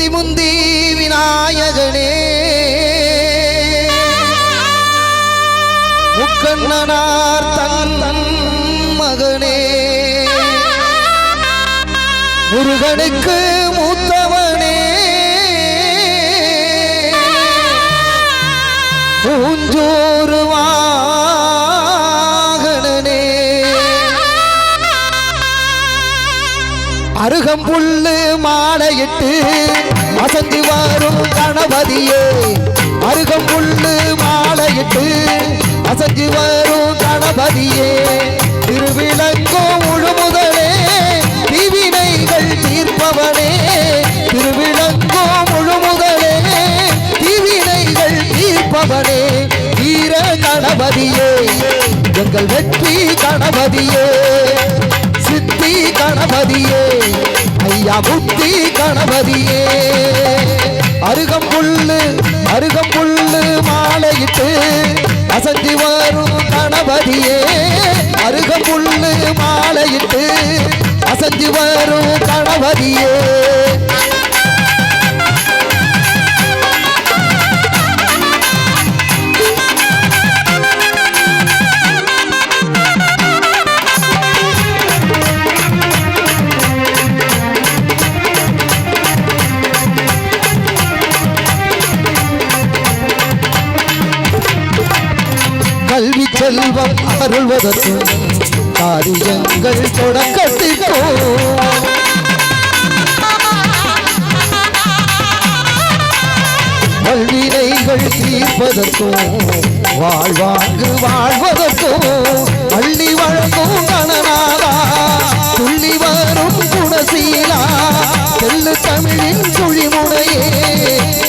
முந்தி முந்தி விநாயகனே முக்கண்ணனார் தன் மகனே முருகனுக்கு மூத்தவனே பூஞ்சோறு வாகனனே அருகம்புல்லு மாலையிட்டு அசந்து வரும் கணபதியே அருகம்புல்லு மாலையிட்டு அசந்து வரும் கணபதியே திருவிளங்கோ முழுமுதலே தீவினைகள் தீர்ப்பவனே திருவிளங்கோ முழுமுதலே தீவினைகள் தீர்ப்பவனே வீர கணபதியே எங்கள் வெற்றி கணபதியே சித்தி கணபதியே ஐயா புத்தி கணபதியே அருகம்புல்லு மாலையிட்டு அசந்தி வரும் கணபதியே அருகம்புல்லு மாலையிட்டு அசந்தி வரும் கணபதியே கல்வி செல்வம் அருள்வதற்கும் காரியங்கள் தொடக்கத்திற்கும் வல்வினைகள் தீர்ப்பதற்கும் வாழ்வாங்கு வாழ்வதற்கும் அள்ளி வழங்கும் கணநாதா துள்ளி வரும் குணசீலா தெல்லு தமிழின் குழிமுனையே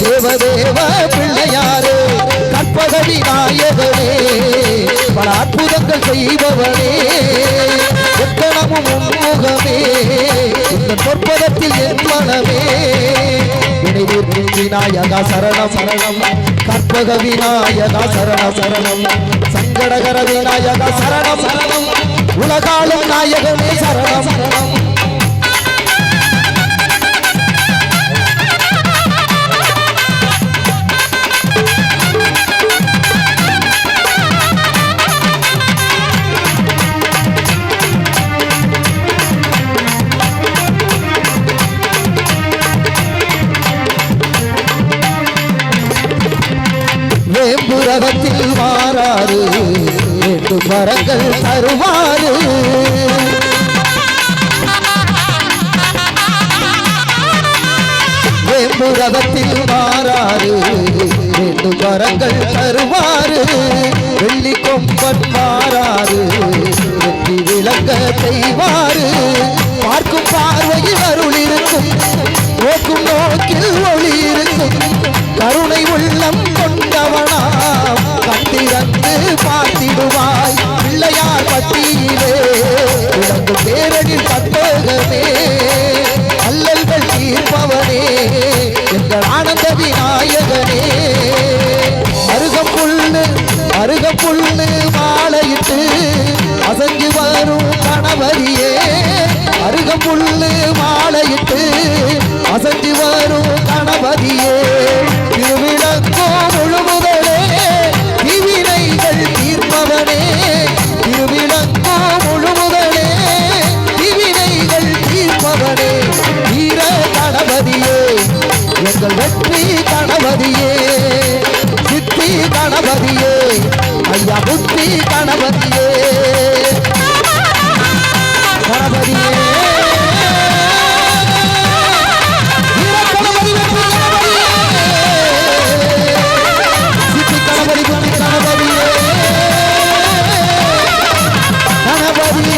தேவதேவ பிள்ளையாரே கற்பக விநாயகனே பல அற்புதங்கள் செய்பவனே எத்தனமும் உன்முகமே இந்த பொற்பதத்தில் என் மனமே வினைதீர்க்கும் விநாயகா சரணம் சரணம் கற்பக விநாயகா சரணம் சரணம் சங்கடகர விநாயகா சரணம் சரணம் உலகாளும் நாயகமே சரணம் சரணம் வேம்புரகத்தில் மாறாறு ரெண்டு மரங்கள் தருவாறு வேம்புரகத்தில் மாறாறு ரெண்டு மரங்கள் தருவாறு வெள்ளி கொம்பன் மாறாறு வெற்றி விளங்க செய்வாறு பார்க்கும் பார்வையில் அருள் இருக்கும் நோக்கும் நோக்கில் ஒளி இருக்கும் கருணை உள்ளம் கொண்டவனாம் கண்டிரந்து பார்த்திடுவாய் பிள்ளையார் பட்டியிலே விளங்கும் பேரடில் பட்டோகமே அல்லல்கள் தீர்ப்பவனே எங்கள் ஆனந்த விநாயகனே அருகம்புல்லு மாலையிட்டு அசஞ்சு வரும் கணபதியே அருகம்புல்லு மாலையிட்டு அசஞ்சு வரும் கணபதியே திருவிளங்கோ முழுமுதலே தீவினைகள் தீர்ப்பவனே திருவிளங்கோ முழுமுதலே தீவினைகள் தீர்ப்பவனே வீர கணபதியே எங்கள் வெற்றி கணபதியே சித்தி கணபதியே ஐயா புத்தி கணபதியே கணபதியே கணபதி